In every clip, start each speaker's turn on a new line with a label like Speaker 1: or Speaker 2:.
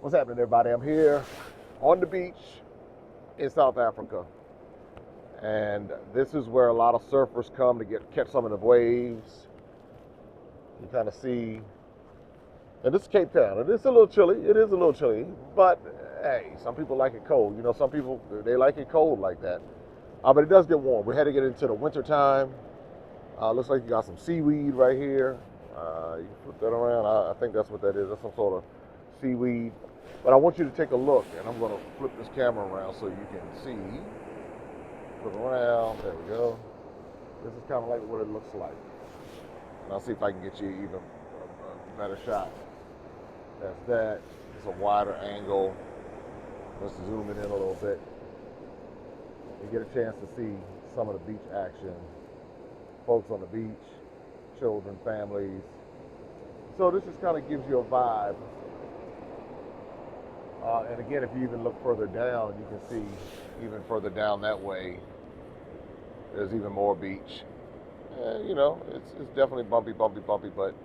Speaker 1: What's happening, everybody? I'm here on the beach in South Africa, and this is where a lot of surfers come to catch some of the waves. You kind of see, and this is Cape Town. It is a little chilly. It is a little chilly, but hey, some people like it cold. You know, some people they like it cold like that. But it does get warm. We're heading into the winter time. Looks like you got some seaweed right here. You can flip that around. I think that's what that is. That's some sort of seaweed. But I want you to take a look, and I'm going to flip this camera around so you can see. Flip around. There we go. This is kind of like what it looks like. And I'll see if I can get you even a better shot. That's that. It's a wider angle. Let's zoom it in a little bit. You get a chance to see some of the beach action. Folks on the beach, children, families. So this just kind of gives you a vibe. And again, if you even look further down, you can see even further down that way, there's even more beach. You know, it's definitely bumpy, but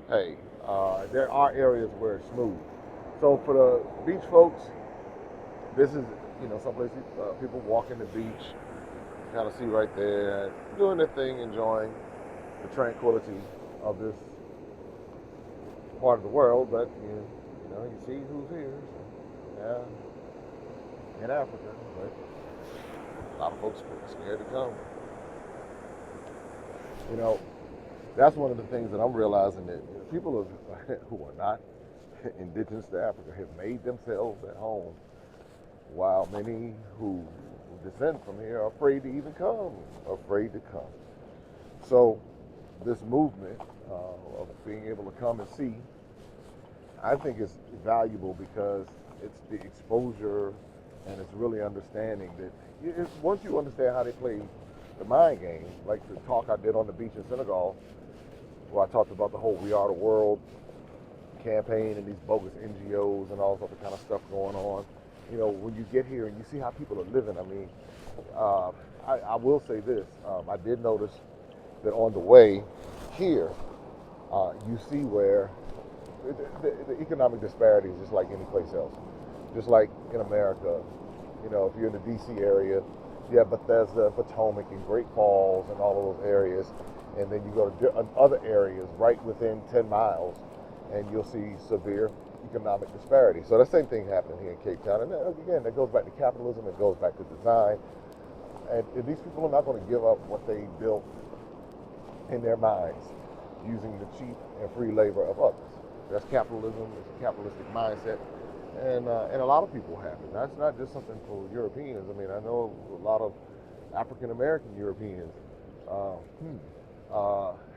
Speaker 1: hey, there are areas where it's smooth. So for the beach folks, this is, you know, some places people walking the beach, kind of see right there, doing their thing, enjoying the tranquility of this part of the world. But you know, you see who's here. So, yeah, in Africa, but a lot of folks are scared to come. You know, that's one of the things that I'm realizing, that people who are not indigenous to Africa have made themselves at home, while many who descend from here are afraid to even come, afraid to come. So this movement of being able to come and see, I think is valuable because it's the exposure, and it's really understanding that once you understand how they play the mind game, like the talk I did on the beach in Senegal, where I talked about the whole We Are the World campaign and these bogus NGOs and all this other kind of stuff going on. You know, when you get here and you see how people are living, I mean, I will say this. I did notice that on the way here, you see where the economic disparity is just like any place else. Just like in America, you know, if you're in the D.C. area, you have Bethesda, Potomac, and Great Falls, and all of those areas. And then you go to other areas right within 10 miles, and you'll see severe economic disparity. So the same thing happening here in Cape Town. And again, that goes back to capitalism, it goes back to design. And these people are not going to give up what they built in their minds using the cheap and free labor of others. That's capitalism, it's a capitalistic mindset. And a lot of people have it. That's not just something for Europeans. I mean, I know a lot of African American Europeans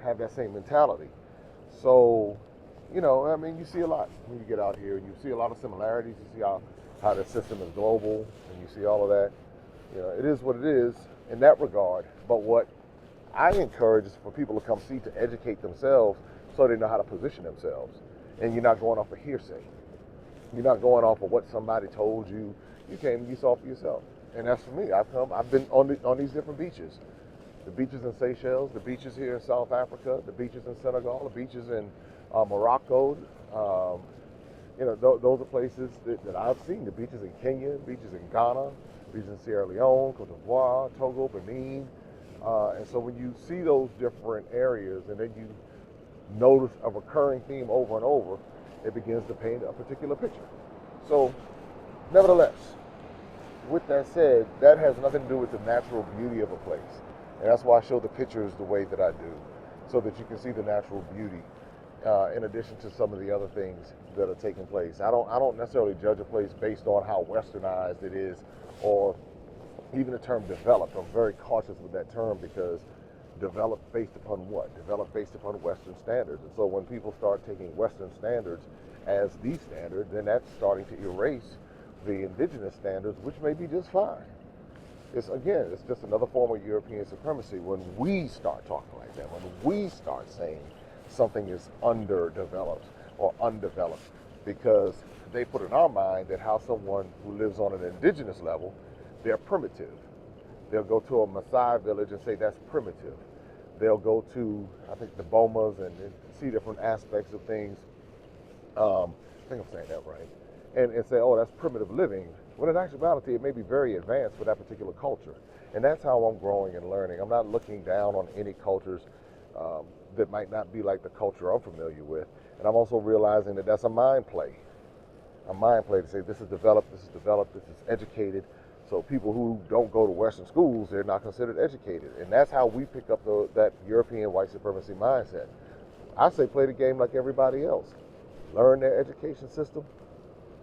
Speaker 1: have that same mentality. So, you know, I mean, you see a lot when you get out here, and you see a lot of similarities. You see how the system is global, and you see all of that. You know, it is what it is in that regard. But what I encourage is for people to come see, to educate themselves so they know how to position themselves. And you're not going off of hearsay. You're not going off of what somebody told you. You came and you saw for yourself. And that's for me. I've been on these different beaches. The beaches in Seychelles, the beaches here in South Africa, the beaches in Senegal, the beaches in Morocco. You know, those are places that I've seen. The beaches in Kenya, beaches in Ghana, beaches in Sierra Leone, Cote d'Ivoire, Togo, Benin. And so when you see those different areas and then you notice a recurring theme over and over, it begins to paint a particular picture. So, nevertheless, with that said, that has nothing to do with the natural beauty of a place. And that's why I show the pictures the way that I do, so that you can see the natural beauty, in addition to some of the other things that are taking place. I don't necessarily judge a place based on how westernized it is, or even the term developed. I'm very cautious with that term, because developed based upon what? Developed based upon Western standards. And so when people start taking Western standards as the standard, then that's starting to erase the indigenous standards, which may be just fine. It's just another form of European supremacy when we start talking like that, when we start saying something is underdeveloped or undeveloped, because they put in our mind that how someone who lives on an indigenous level, they're primitive. They'll go to a Maasai village and say that's primitive. They'll go to, I think, the Bomas and see different aspects of things. I think I'm saying that right. and say, oh, that's primitive living, when in actuality it may be very advanced for that particular culture. And that's how I'm growing and learning. I'm not looking down on any cultures that might not be like the culture I'm familiar with. And I'm also realizing that that's a mind play. A mind play to say this is developed, this is educated. So people who don't go to Western schools, they're not considered educated. And that's how we pick up that European white supremacy mindset. I say play the game like everybody else. Learn their education system,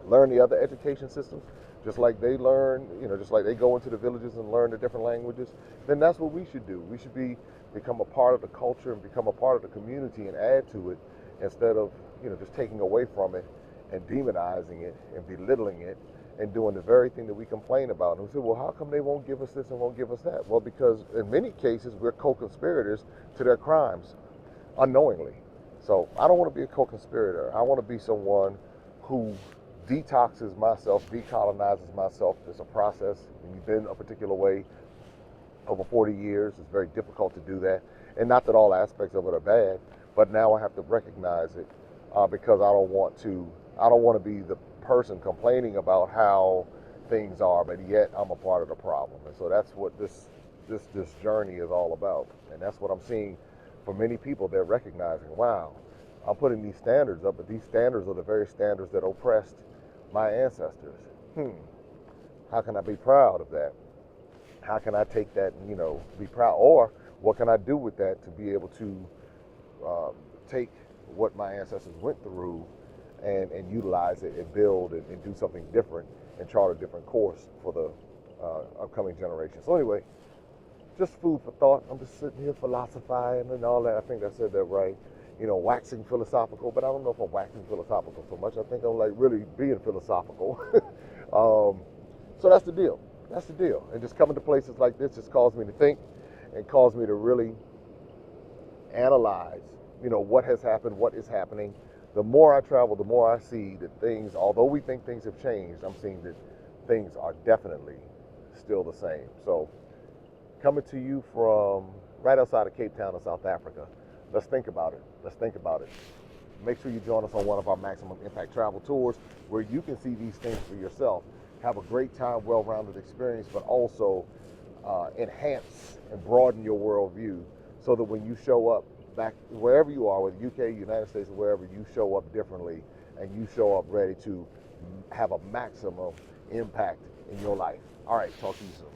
Speaker 1: learn the other education systems, just like they learn, just like they go into the villages and learn the different languages. Then that's what we should do. We should become a part of the culture and become a part of the community and add to it, instead of just taking away from it and demonizing it and belittling it and doing the very thing that we complain about. And we say, well, how come they won't give us this and won't give us that? Well, because in many cases we're co-conspirators to their crimes unknowingly. So I don't want to be a co-conspirator. I want to be someone who detoxes myself, decolonizes myself. It's a process. When you've been a particular way over 40 years, it's very difficult to do that. And not that all aspects of it are bad, but now I have to recognize it because I don't want to be the person complaining about how things are, but yet I'm a part of the problem. And so that's what this journey is all about. And that's what I'm seeing for many people. They're recognizing, wow, I'm putting these standards up, but these standards are the very standards that oppressed my ancestors. How can I be proud of that? How can I take that and, be proud? Or what can I do with that to be able to take what my ancestors went through and utilize it and build and do something different and chart a different course for the upcoming generation. So anyway, just food for thought. I'm just sitting here philosophizing and all that. I think I said that right. Waxing philosophical, but I don't know if I'm waxing philosophical so much. I think I'm like really being philosophical. So that's the deal. That's the deal. And just coming to places like this just caused me to think and caused me to really analyze, what has happened, what is happening. The more I travel, the more I see that things, although we think things have changed, I'm seeing that things are definitely still the same. So coming to you from right outside of Cape Town in South Africa, let's think about it. Let's think about it. Make sure you join us on one of our Maximum Impact travel tours where you can see these things for yourself. Have a great time, well-rounded experience, but also enhance and broaden your worldview so that when you show up back wherever you are, whether UK, United States, or wherever, you show up differently and you show up ready to have a maximum impact in your life. All right, talk to you soon.